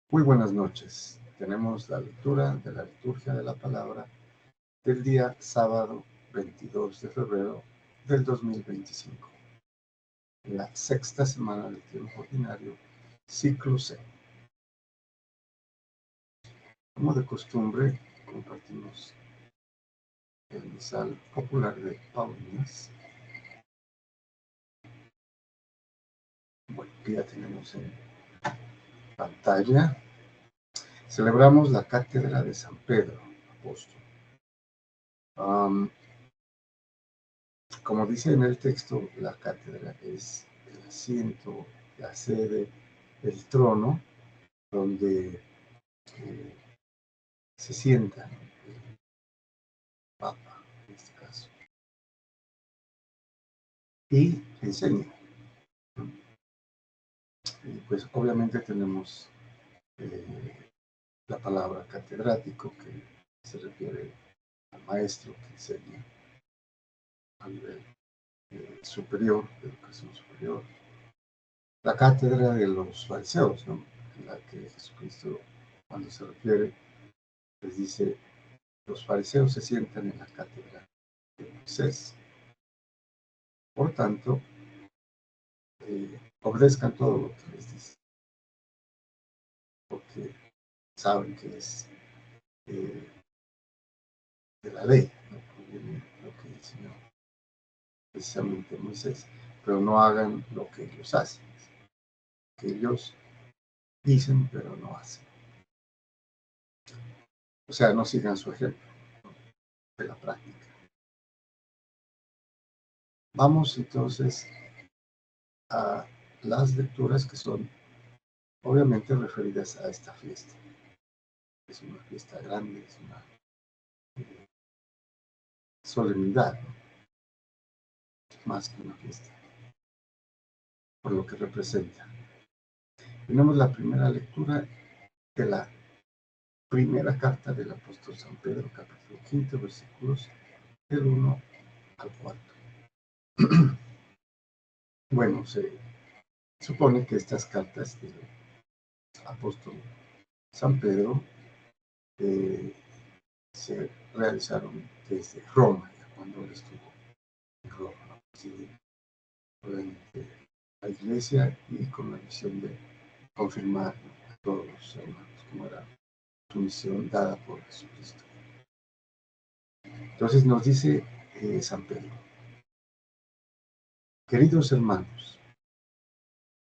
Muy buenas noches. Tenemos la lectura de la liturgia de la palabra del día sábado 22 de febrero del 2025, la sexta semana del tiempo ordinario, ciclo C. Como de costumbre, compartimos el misal popular de Paulinas. Bueno, que ya tenemos en pantalla. Celebramos la cátedra de San Pedro, apóstol. Como dice en el texto, la cátedra es el asiento, la sede, el trono, donde se sienta el Papa, en este caso, y enseña. Y pues obviamente tenemos la palabra catedrático, que se refiere al maestro que enseña a nivel superior, de educación superior. La cátedra de los fariseos, ¿no? En la que Jesucristo, cuando se refiere, les dice: los fariseos se sientan en la cátedra de Moisés. Por tanto, obedezcan todo lo que les dice, porque saben que es de la ley, ¿no? Proviene lo que enseñó precisamente Moisés, pero no hagan lo que ellos hacen, que ellos dicen pero no hacen. O sea, no sigan su ejemplo de la práctica. Vamos entonces a las lecturas que son obviamente referidas a esta fiesta. Es una fiesta grande, es una solemnidad, ¿no? Más que una fiesta, por lo que representa. Tenemos la primera lectura de la primera carta del apóstol San Pedro, capítulo 5, versículos del 1 al 4. Bueno, se supone que estas cartas del apóstol San Pedro se realizaron desde Roma, ya cuando él estuvo en Roma, durante la iglesia y con la misión de confirmar a todos los hermanos, como era su misión dada por Jesucristo. Entonces nos dice San Pedro: queridos hermanos,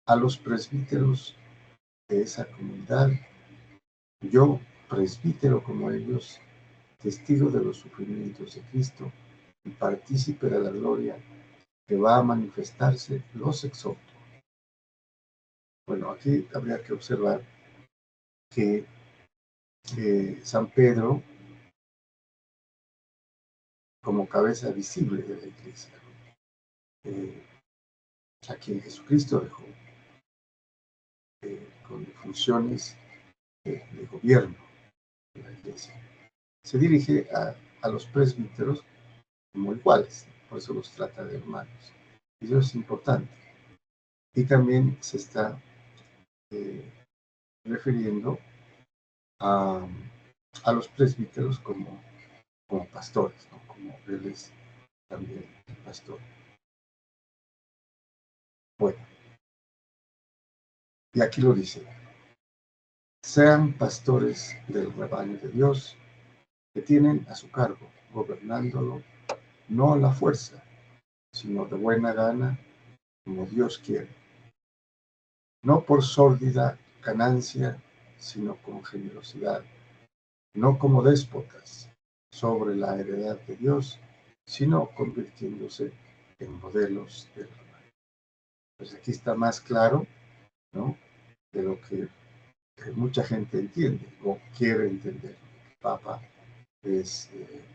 a los presbíteros de esa comunidad, yo, presbítero como ellos, testigo de los sufrimientos de Cristo y partícipe de la gloria que va a manifestarse, los exhorto. Bueno, aquí habría que observar que San Pedro, como cabeza visible de la iglesia, a quien Jesucristo dejó con funciones de gobierno de la iglesia, se dirige a los presbíteros como iguales, por eso los trata de hermanos. Y eso es importante. Y también se está refiriendo a, a los presbíteros como pastores, ¿no? Como él es también el pastor. Bueno, y aquí lo dice: sean pastores del rebaño de Dios, que tienen a su cargo, gobernándolo no a la fuerza, sino de buena gana, como Dios quiere, no por sórdida ganancia, sino con generosidad, no como déspotas sobre la heredad de Dios, sino convirtiéndose en modelos del rebaño. Pues aquí está más claro, ¿no?, de lo que mucha gente entiende o quiere entender. El Papa es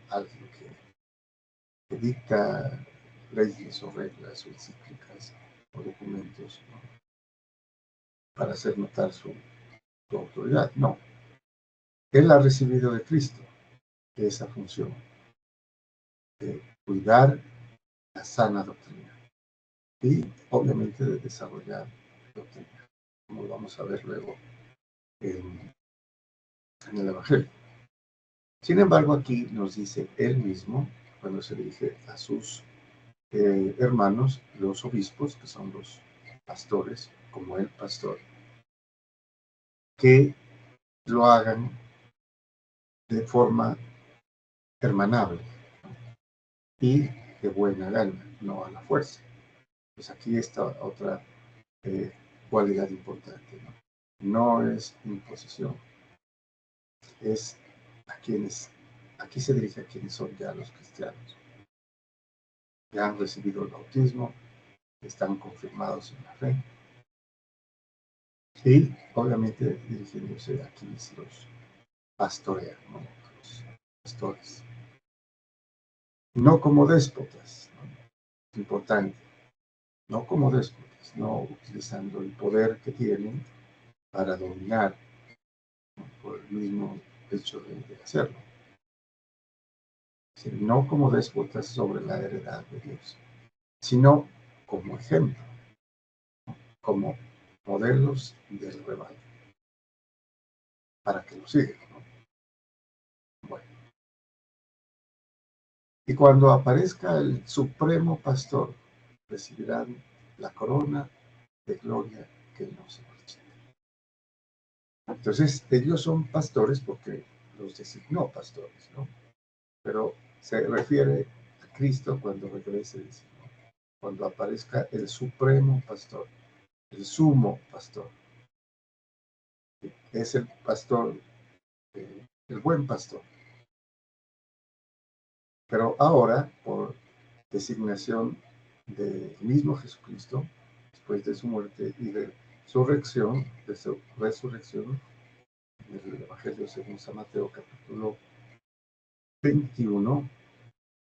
alguien que dicta leyes o reglas o encíclicas o documentos, ¿no?, para hacer notar su autoridad. No, él ha recibido de Cristo esa función de cuidar la sana doctrina y obviamente de desarrollar doctrina, como lo vamos a ver luego en el Evangelio. Sin embargo, aquí nos dice él mismo, cuando se dirige a sus hermanos, los obispos, que son los pastores, como el pastor, que lo hagan de forma hermanable, ¿no? Y de buena gana, no a la fuerza. Pues aquí está otra cualidad importante, ¿no? No es imposición, es a quienes, aquí se dirige a quienes son ya los cristianos, ya han recibido el bautismo, están confirmados en la fe, y obviamente dirigiéndose a quienes los pastorean, ¿no? Los pastores. No como déspotas, ¿no? Importante, no como déspotas, no utilizando el poder que tienen para dominar, ¿no? Por el mismo hecho de hacerlo, no como déspotas sobre la heredad de Dios, sino como ejemplo, como modelos del rebaño, para que lo sigan, ¿no? Bueno, y cuando aparezca el supremo pastor, recibirán la corona de gloria que no se marcha. Entonces, ellos son pastores porque los designó pastores, ¿no? Pero se refiere a Cristo cuando regrese, dice, ¿no? Cuando aparezca el supremo pastor, el sumo pastor. Es el pastor, el buen pastor. Pero ahora, por designación del mismo Jesucristo, después de su muerte y de su resurrección, en el Evangelio según San Mateo, capítulo 21,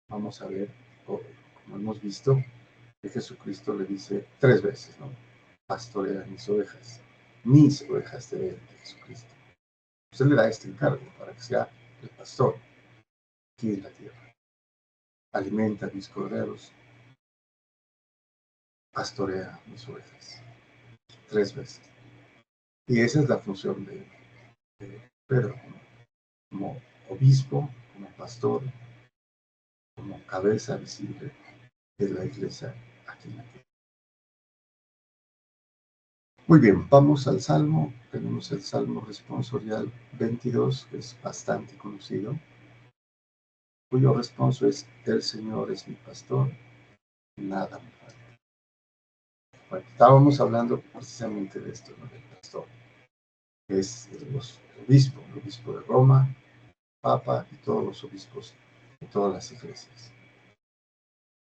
vamos a ver, como hemos visto, que Jesucristo le dice 3 veces, ¿no? Pastorea mis ovejas de Jesucristo. Usted le da este encargo para que sea el pastor aquí en la tierra. Alimenta mis corderos, pastorea mis ovejas. 3 veces. Y esa es la función de Pedro, ¿no? Como obispo, como pastor, como cabeza visible de la iglesia aquí en la tierra. Muy bien, vamos al Salmo. Tenemos el Salmo responsorial 22, que es bastante conocido, cuyo responso es: el Señor es mi pastor, nada me falta. Bueno, estábamos hablando precisamente de esto, ¿no? Del pastor, que es el obispo de Roma, Papa y todos los obispos de todas las iglesias.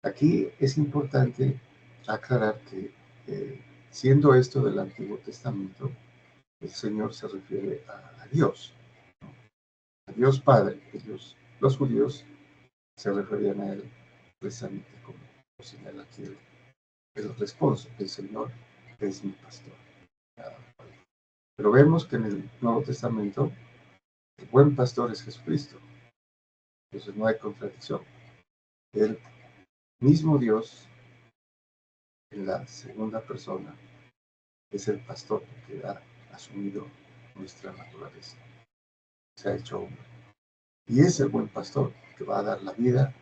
Aquí es importante aclarar que, siendo esto del Antiguo Testamento, el Señor se refiere a Dios, ¿no? A Dios Padre. Ellos, los judíos, se referían a Él precisamente como lo señala aquí el responso: el Señor es mi pastor. Pero vemos que en el Nuevo Testamento el buen pastor es Jesucristo. Entonces no hay contradicción. El mismo Dios, en la segunda persona, es el pastor que ha asumido nuestra naturaleza, se ha hecho hombre. Y es el buen pastor que va a dar la vida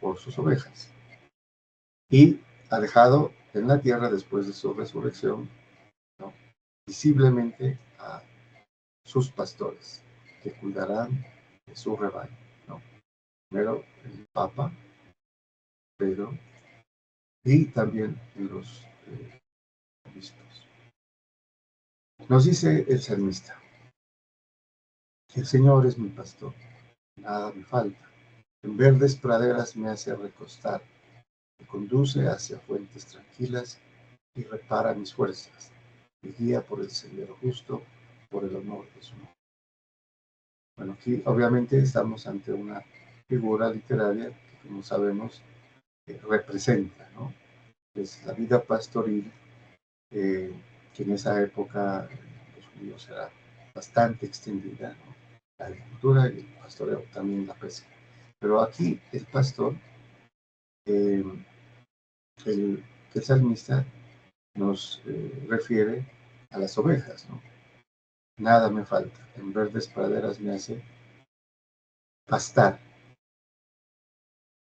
por sus ovejas. Y ha dejado en la tierra, después de su resurrección, ¿no?, visiblemente a sus pastores, que cuidarán de su rebaño, ¿no? Primero el Papa, Pedro, y también los obispos. Nos dice el salmista: el Señor es mi pastor, nada me falta. En verdes praderas me hace recostar, me conduce hacia fuentes tranquilas y repara mis fuerzas. Me guía por el sendero justo, por el honor de su nombre. Bueno, aquí obviamente estamos ante una figura literaria que, como sabemos, representa, ¿no?, es la vida pastoril, que en esa época los judíos era bastante extendida, ¿no? La agricultura y el pastoreo, también la pesca. Pero aquí el pastor, eh, el salmista nos refiere a las ovejas, ¿no? nada me falta. En verdes praderas me hace pastar,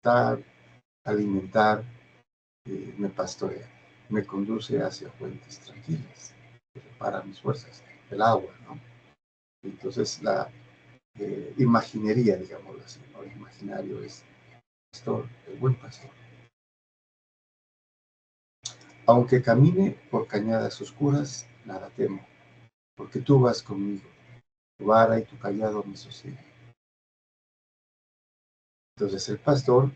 dar, alimentar, me pastorea, me conduce hacia fuentes tranquilas, para mis fuerzas, el agua, ¿no? Entonces la imaginería, digámoslo así, ¿no? El imaginario es pastor, el buen pastor. Aunque camine por cañadas oscuras, nada temo, porque tú vas conmigo, tu vara y tu callado me sosiegan. Entonces el pastor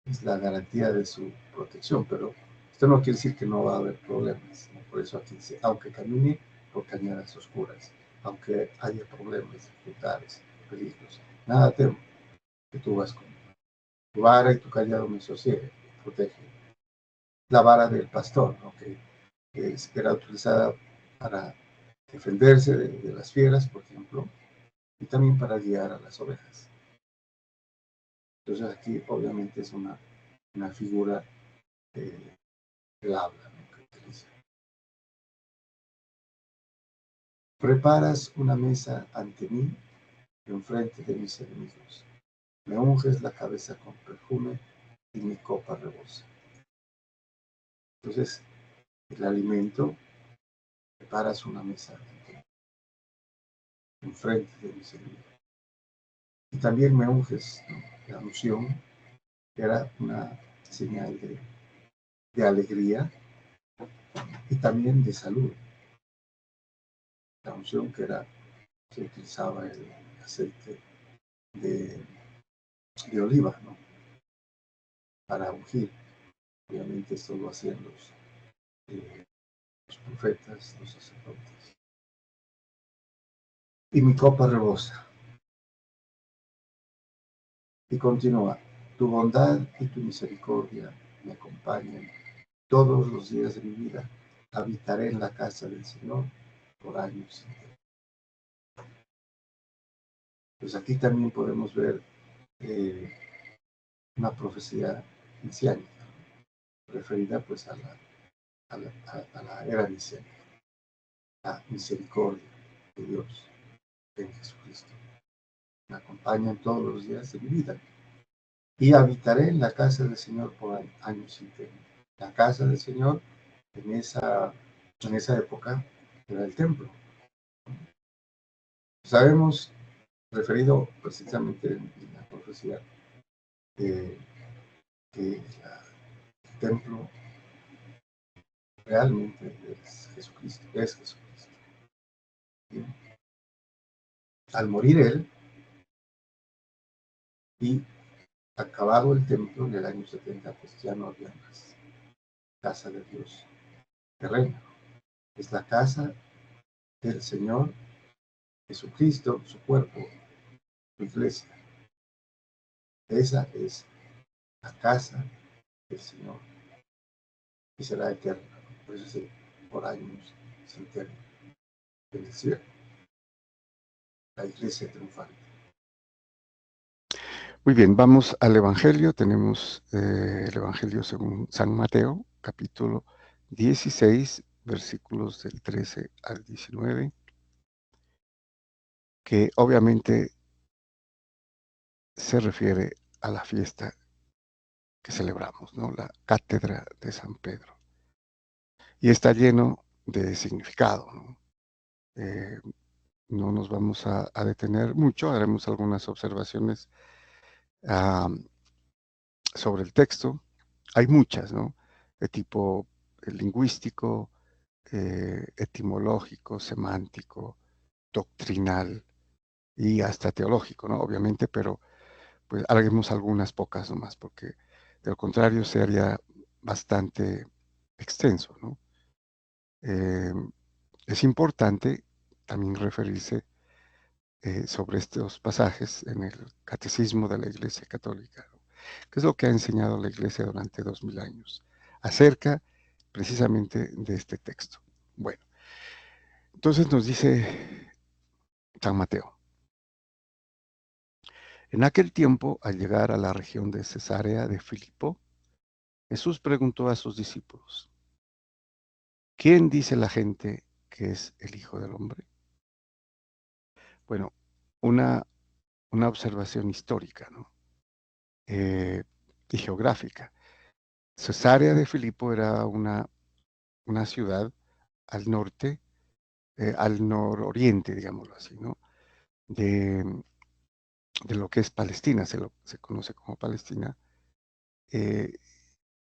es la garantía de su protección, pero esto no quiere decir que no va a haber problemas, ¿no? Por eso aquí dice, aunque camine por cañadas oscuras, aunque haya problemas, dificultades, peligros, nada temo, que tú vas conmigo. Tu vara y tu callado me sosiegan, me protegen. La vara del pastor, ¿no? que era utilizada para defenderse de las fieras, por ejemplo, y también para guiar a las ovejas. Entonces aquí obviamente es una figura del habla, ¿no? Que utiliza. Preparas una mesa ante mí, enfrente de mis enemigos. Me unges la cabeza con perfume y mi copa rebosa. Entonces, el alimento, preparas una mesa ante mí, enfrente de mis enemigos. Y también me unges, ¿no? La unción era una señal de alegría y también de salud. La unción que era, se utilizaba el aceite de, de oliva, ¿no? Para ungir. Obviamente esto lo hacían los profetas, los sacerdotes. Y mi copa rebosa. Y continúa, tu bondad y tu misericordia me acompañan todos los días de mi vida. Habitaré en la casa del Señor por años. Pues aquí también podemos ver eh, una profecía mesiánica, referida pues a la era mesiánica, la misericordia de Dios en Jesucristo. Me acompañan todos los días de mi vida y habitaré en la casa del Señor por años sin término. La casa del Señor en esa época era el templo. Sabemos, referido precisamente en la profecía, que el templo realmente es Jesucristo, es Jesucristo. Bien. Al morir él y acabado el templo en el año 70, pues ya no había más casa de Dios terrena. Es la casa del Señor Jesucristo, su cuerpo, su iglesia. Esa es la casa del Señor y será eterna. Por eso sí, por años sin término. En el cielo, la iglesia triunfante. Muy bien, vamos al Evangelio. Tenemos el Evangelio según San Mateo, capítulo 16, versículos del 13 al 19, que obviamente se refiere a la fiesta que celebramos, ¿no? La cátedra de San Pedro. Y está lleno de significado, ¿no? No nos vamos a detener mucho, haremos algunas observaciones sobre el texto. Hay muchas, ¿no? De tipo lingüístico, etimológico, semántico, doctrinal y hasta teológico, ¿no? Obviamente, pero pues haremos algunas pocas nomás, porque de lo contrario sería bastante extenso, ¿no? Eh, es importante también referirse sobre estos pasajes en el Catecismo de la Iglesia Católica, ¿no? ¿Qué es lo que ha enseñado la Iglesia durante 2000 años acerca precisamente de este texto? Bueno, entonces nos dice San Mateo: en aquel tiempo, al llegar a la región de Cesarea de Filipo, Jesús preguntó a sus discípulos: ¿quién dice la gente que es el Hijo del Hombre? Bueno, una, una observación histórica, ¿no? Y geográfica. Cesarea de Filipo era una ciudad al norte, al nororiente, digámoslo así, ¿no? De, de lo que es Palestina, se conoce como Palestina, eh,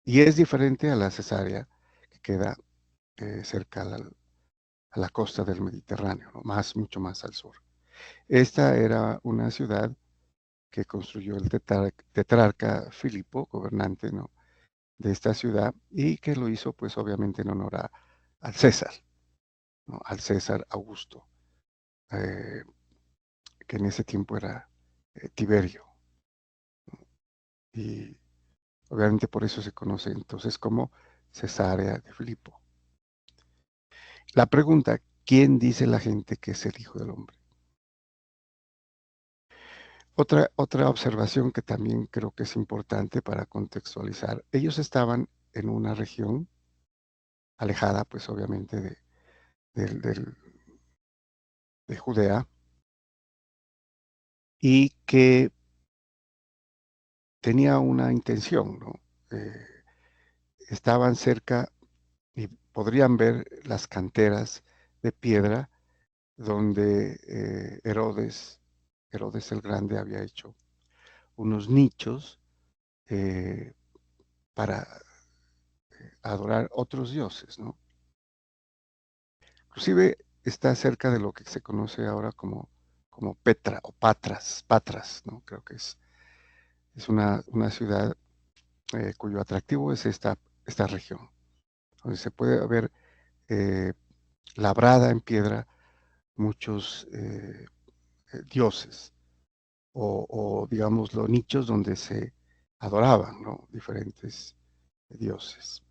y es diferente a la Cesarea, que queda cerca a la costa del Mediterráneo, ¿no? Mucho más al sur. Esta era una ciudad que construyó el tetrarca Filipo, gobernante, ¿no? de esta ciudad, y que lo hizo pues obviamente en honor al César, ¿no? Al César Augusto, eh, que en ese tiempo era Tiberio, y obviamente por eso se conoce entonces como Cesarea de Filipo. La pregunta, ¿quién dice la gente que es el Hijo del Hombre? Otra observación que también creo que es importante para contextualizar, ellos estaban en una región alejada, pues obviamente de Judea, y que tenía una intención, ¿no? Eh, Estaban cerca y podrían ver las canteras de piedra donde Herodes el Grande había hecho unos nichos eh, para adorar otros dioses, ¿no? Inclusive está cerca de lo que se conoce ahora como Petra o Patras, ¿no? Creo que es una ciudad cuyo atractivo es esta región, donde se puede ver eh, labrada en piedra muchos dioses o, digámoslo, nichos donde se adoraban, ¿no? Diferentes dioses.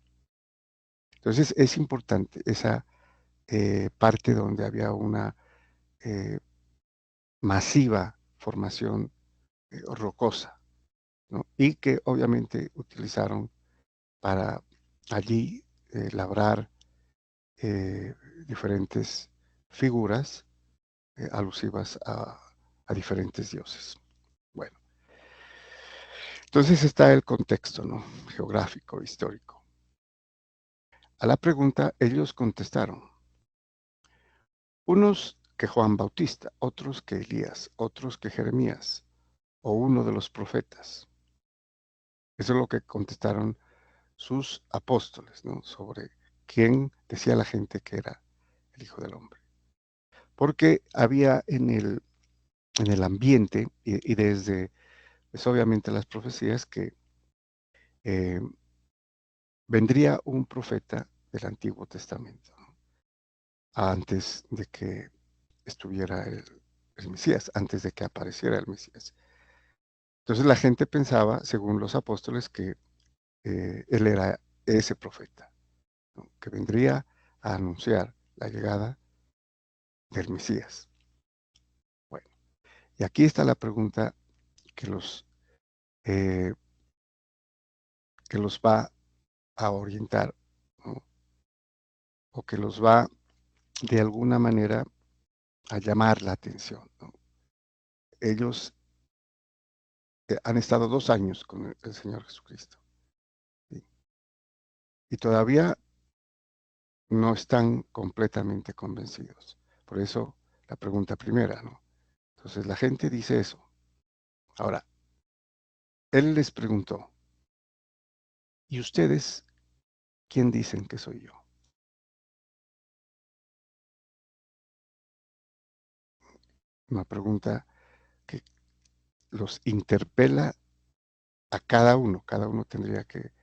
Entonces es importante esa parte donde había una eh, masiva formación rocosa, ¿no? Y que obviamente utilizaron para allí labrar eh, diferentes figuras alusivas a diferentes dioses. Bueno, entonces está el contexto, ¿no? Geográfico, histórico. A la pregunta ellos contestaron, unos que Juan Bautista, otros que Elías, otros que Jeremías o uno de los profetas. Eso es lo que contestaron sus apóstoles, ¿no? Sobre quién decía la gente que era el Hijo del Hombre. Porque había en el ambiente y desde, pues obviamente las profecías que eh, vendría un profeta del Antiguo Testamento, ¿no? Antes de que estuviera el Mesías, antes de que apareciera el Mesías. Entonces la gente pensaba, según los apóstoles, que él era ese profeta, ¿no? Que vendría a anunciar la llegada del Mesías. Bueno, y aquí está la pregunta que eh, que los va a orientar, ¿no? O que los va de alguna manera a llamar la atención, ¿no? Ellos han estado 2 años con el Señor Jesucristo, ¿sí? Y todavía no están completamente convencidos. Por eso la pregunta primera, ¿no? Entonces la gente dice eso. Ahora, él les preguntó, ¿y ustedes quién dicen que soy yo? Una pregunta que los interpela a cada uno. Cada uno tendría que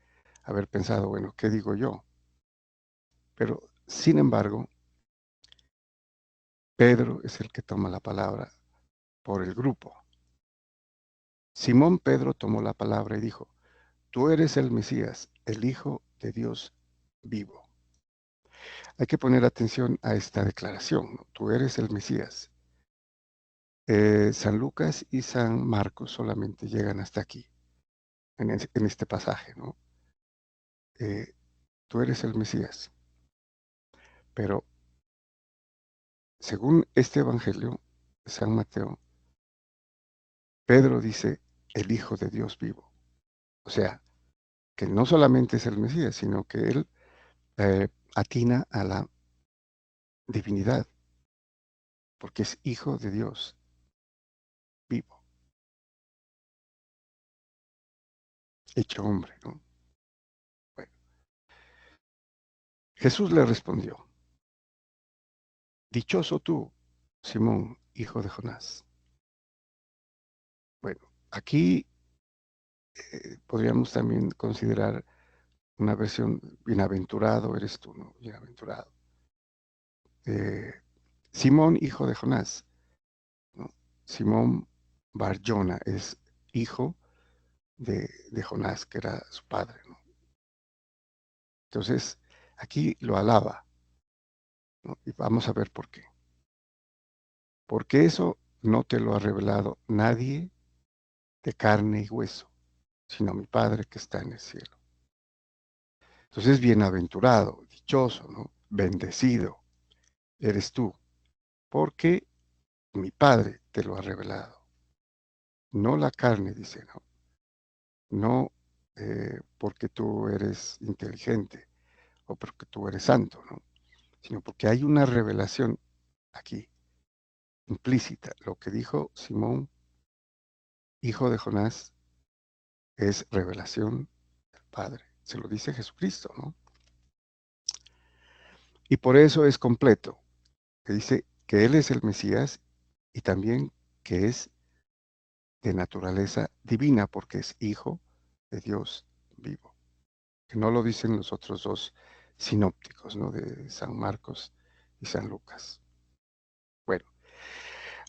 haber pensado, bueno, ¿qué digo yo? Pero, sin embargo, Pedro es el que toma la palabra por el grupo. Simón Pedro tomó la palabra y dijo, tú eres el Mesías, el Hijo de Dios vivo. Hay que poner atención a esta declaración, ¿no? Tú eres el Mesías. San Lucas y San Marcos solamente llegan hasta aquí, en este pasaje, ¿no? Eh, tú eres el Mesías. Pero según este evangelio, San Mateo, Pedro dice el Hijo de Dios vivo. O sea, que no solamente es el Mesías, sino que él atina a la divinidad, porque es Hijo de Dios vivo, hecho hombre, ¿no? Bueno, Jesús le respondió, dichoso tú, Simón, hijo de Jonás. Bueno, aquí podríamos también considerar una versión, bienaventurado eres tú, ¿no? Bienaventurado. Simón, hijo de Jonás, ¿no? Simón Bar-Jona es hijo de Jonás, que era su padre, ¿no? Entonces, aquí lo alaba, ¿no? Y vamos a ver por qué. Porque eso no te lo ha revelado nadie de carne y hueso, sino mi Padre que está en el cielo. Entonces, bienaventurado, dichoso, ¿no? Bendecido eres tú, porque mi Padre te lo ha revelado. No la carne, dice, no. No porque tú eres inteligente o porque tú eres santo, ¿no? Sino porque hay una revelación aquí, implícita. Lo que dijo Simón, hijo de Jonás, es revelación del Padre. Se lo dice Jesucristo, ¿no? Y por eso es completo, que dice que Él es el Mesías y también que es de naturaleza divina, porque es hijo de Dios vivo. Que no lo dicen los otros dos sinópticos, ¿no? De San Marcos y San Lucas. Bueno,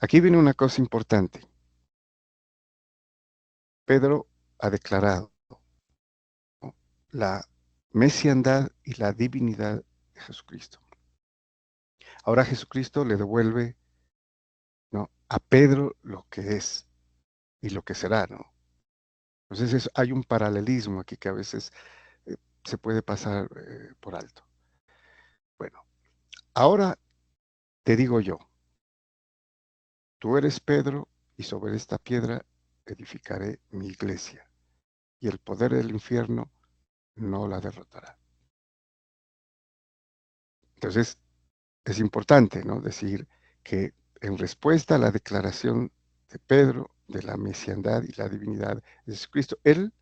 aquí viene una cosa importante. Pedro ha declarado, ¿no? La mesiandad y la divinidad de Jesucristo. Ahora Jesucristo le devuelve, ¿no? A Pedro lo que es y lo que será, ¿no? Entonces hay un paralelismo aquí que a veces se puede pasar por alto. Bueno, ahora te digo yo, tú eres Pedro y sobre esta piedra edificaré mi iglesia y el poder del infierno no la derrotará. Entonces es importante, ¿no? Decir que en respuesta a la declaración de Pedro de la mesiandad y la divinidad de Jesucristo, él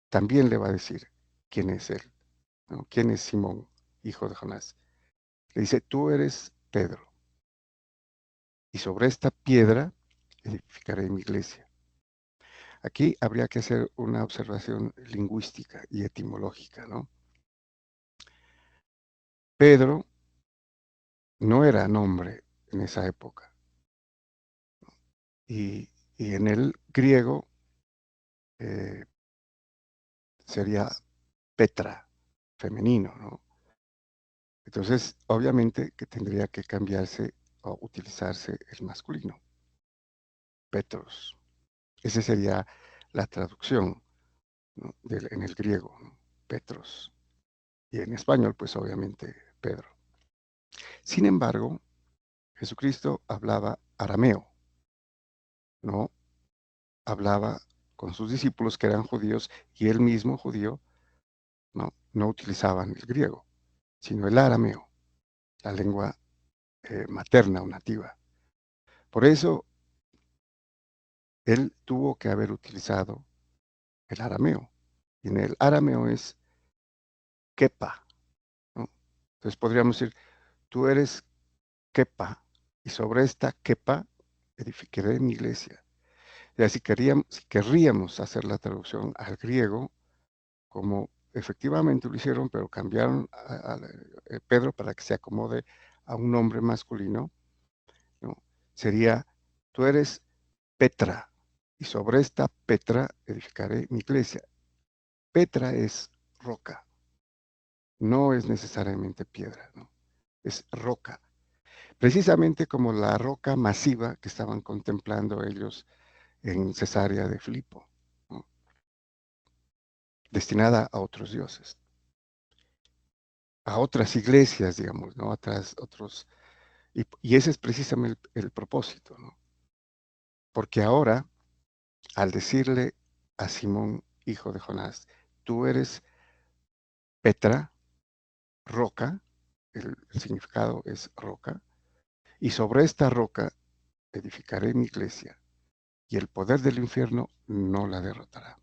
también le va a decir quién es él, ¿no? ¿Quién es Simón, hijo de Jonás? Le dice, tú eres Pedro, y sobre esta piedra edificaré mi iglesia. Aquí habría que hacer una observación lingüística y etimológica, ¿no? Pedro no era nombre en esa época, y, y en el griego eh, sería Petra, femenino, ¿no? Entonces, obviamente que tendría que cambiarse o utilizarse el masculino, Petros. Esa sería la traducción, ¿no? En el griego, ¿no? Petros. Y en español, pues obviamente Pedro. Sin embargo, Jesucristo hablaba arameo, no hablaba con sus discípulos que eran judíos y él mismo judío no utilizaban el griego, sino el arameo, la lengua materna o nativa. Por eso él tuvo que haber utilizado el arameo. Y en el arameo es kepa, ¿no? Entonces podríamos decir, tú eres kepa, y sobre esta kepa edificaré mi iglesia. Ya si querríamos hacer la traducción al griego, como efectivamente lo hicieron, pero cambiaron a Pedro para que se acomode a un nombre masculino, ¿no? Sería, tú eres Petra, y sobre esta Petra edificaré mi iglesia. Petra es roca, no es necesariamente piedra, ¿no? Es roca. Precisamente como la roca masiva que estaban contemplando ellos en Cesarea de Filipo, ¿no? Destinada a otros dioses, a otras iglesias, digamos, ¿no? Otros, y ese es precisamente el propósito, ¿no? Porque ahora, al decirle a Simón, hijo de Jonás, tú eres Petra, roca, el significado es roca, y sobre esta roca edificaré mi iglesia, y el poder del infierno no la derrotará.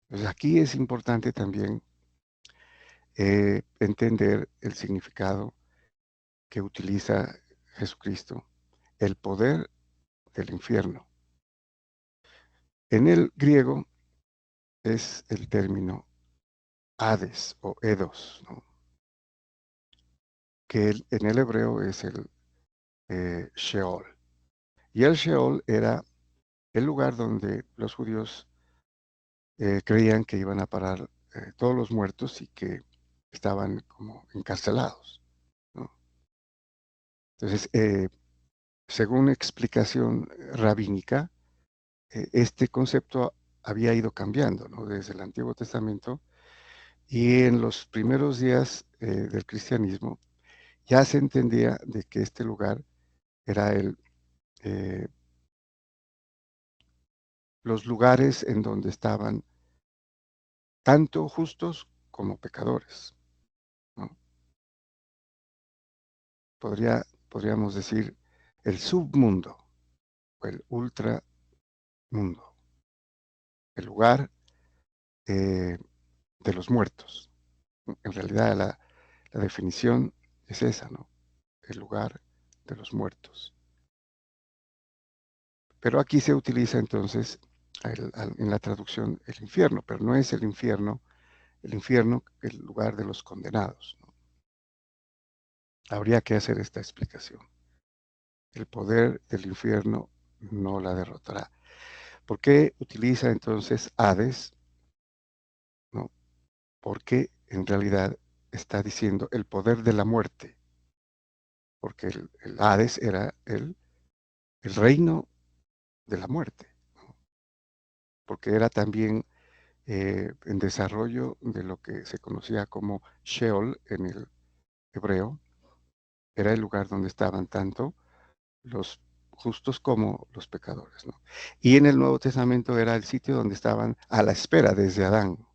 Entonces aquí es importante también entender el significado que utiliza Jesucristo, el poder del infierno. En el griego es el término Hades o Edos, ¿no? Que en el hebreo es el Sheol. Y el Sheol era el lugar donde los judíos creían que iban a parar todos los muertos y que estaban como encarcelados, ¿no? Entonces, según explicación rabínica, este concepto había ido cambiando, ¿no? Desde el Antiguo Testamento, y en los primeros días del cristianismo ya se entendía de que este lugar era eh, los lugares en donde estaban tanto justos como pecadores, ¿no? Podríamos decir el submundo o el ultramundo, el lugar de los muertos. En realidad la definición es esa, ¿no? El lugar de los muertos. Pero aquí se utiliza entonces en la traducción el infierno, pero no es el infierno el lugar de los condenados, ¿no? Habría que hacer esta explicación. El poder del infierno no la derrotará. ¿Por qué utiliza entonces Hades? ¿No? Porque en realidad está diciendo el poder de la muerte, porque el Hades era el reino de la muerte, ¿no? Porque era también en desarrollo de lo que se conocía como Sheol en el hebreo, era el lugar donde estaban tanto los justos como los pecadores, ¿no? Y en el Nuevo Testamento era el sitio donde estaban a la espera desde Adán.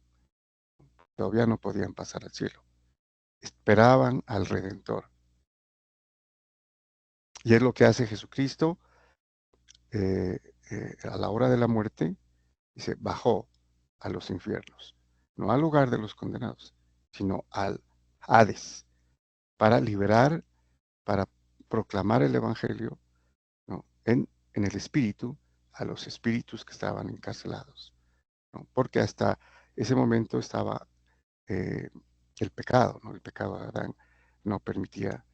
Todavía no podían pasar al cielo. Esperaban al Redentor. Y es lo que hace Jesucristo eh, a la hora de la muerte. Dice, bajó a los infiernos. No al lugar de los condenados, sino al Hades, para liberar, para proclamar el Evangelio, ¿no? en el espíritu, a los espíritus que estaban encarcelados, ¿no? Porque hasta ese momento estaba eh, el pecado, ¿no? El pecado de Adán no permitía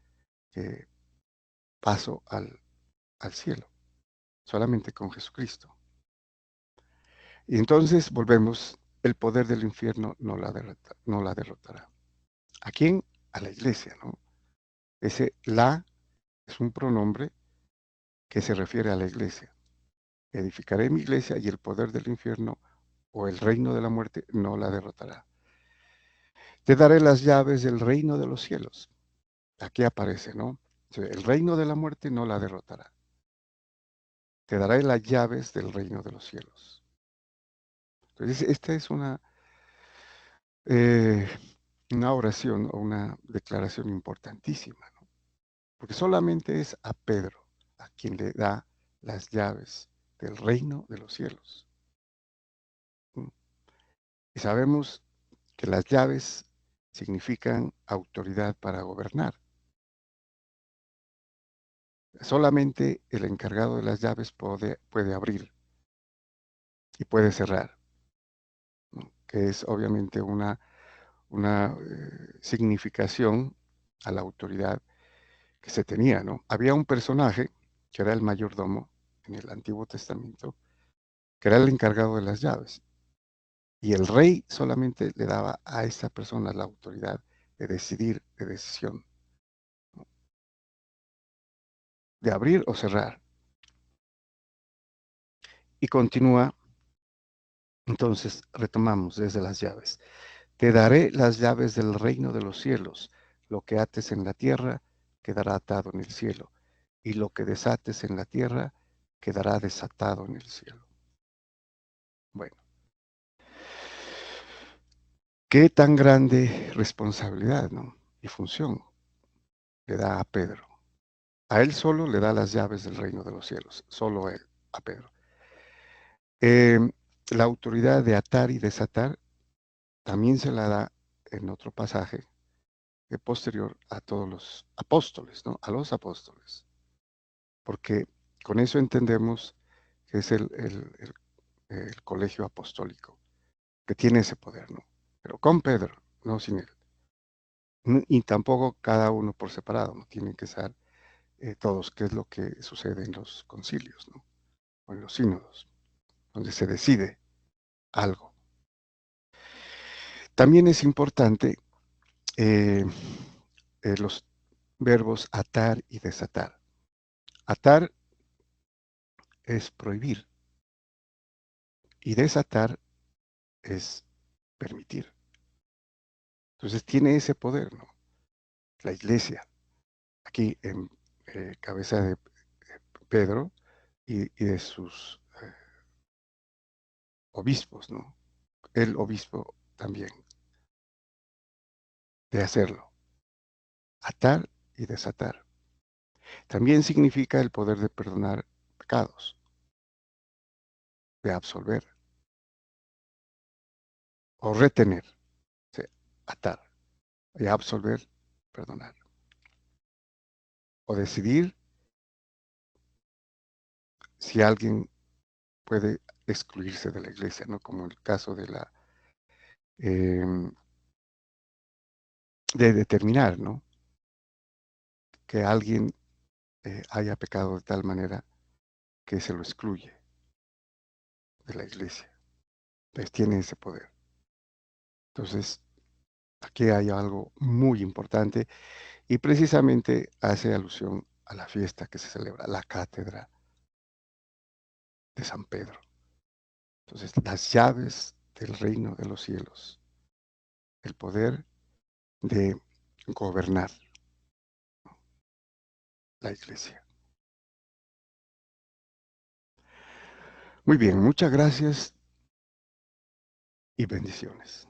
paso al cielo, solamente con Jesucristo. Y entonces volvemos, el poder del infierno no la derrotará. ¿A quién? A la iglesia, ¿no? Ese la es un pronombre que se refiere a la iglesia. Edificaré mi iglesia y el poder del infierno o el reino de la muerte no la derrotará. Te daré las llaves del reino de los cielos. Aquí aparece, ¿no? El reino de la muerte no la derrotará. Te daré las llaves del reino de los cielos. Entonces, esta es eh, una oración o una declaración importantísima, ¿no? Porque solamente es a Pedro a quien le da las llaves del reino de los cielos. ¿Mm? Y sabemos que las llaves significan autoridad para gobernar. Solamente el encargado de las llaves puede abrir y puede cerrar, ¿no? Que es obviamente una significación a la autoridad que se tenía, ¿no? Había un personaje que era el mayordomo en el Antiguo Testamento, que era el encargado de las llaves. Y el rey solamente le daba a esa persona la autoridad de decidir, de decisión, ¿no? De abrir o cerrar. Y continúa, entonces retomamos desde las llaves. Te daré las llaves del reino de los cielos. Lo que ates en la tierra quedará atado en el cielo, y lo que desates en la tierra quedará desatado en el cielo. Bueno, qué tan grande responsabilidad, ¿no? Y función le da a Pedro. A él solo le da las llaves del reino de los cielos, solo a él, a Pedro. Eh, la autoridad de atar y desatar también se la da en otro pasaje posterior a todos los apóstoles, ¿no? A los apóstoles. Porque con eso entendemos que es el colegio apostólico, que tiene ese poder, ¿no? Pero con Pedro, no sin él. Y tampoco cada uno por separado, no tienen que ser todos, que es lo que sucede en los concilios, ¿no? O en los sínodos, donde se decide algo. También es importante eh, los verbos atar y desatar. Atar es prohibir y desatar es permitir. Entonces tiene ese poder, ¿no? La iglesia, aquí en cabeza de Pedro y de sus obispos, ¿no? El obispo también, de hacerlo, atar y desatar. También significa el poder de perdonar pecados, de absolver o retener, o sea, atar y absolver, perdonar. O decidir si alguien puede excluirse de la iglesia, ¿no? Como el caso de de determinar, ¿no? Que alguien haya pecado de tal manera que se lo excluye de la iglesia. Entonces tiene ese poder. Entonces, aquí hay algo muy importante y precisamente hace alusión a la fiesta que se celebra, la cátedra de San Pedro. Entonces, las llaves del reino de los cielos, el poder de gobernar la iglesia. Muy bien, muchas gracias y bendiciones.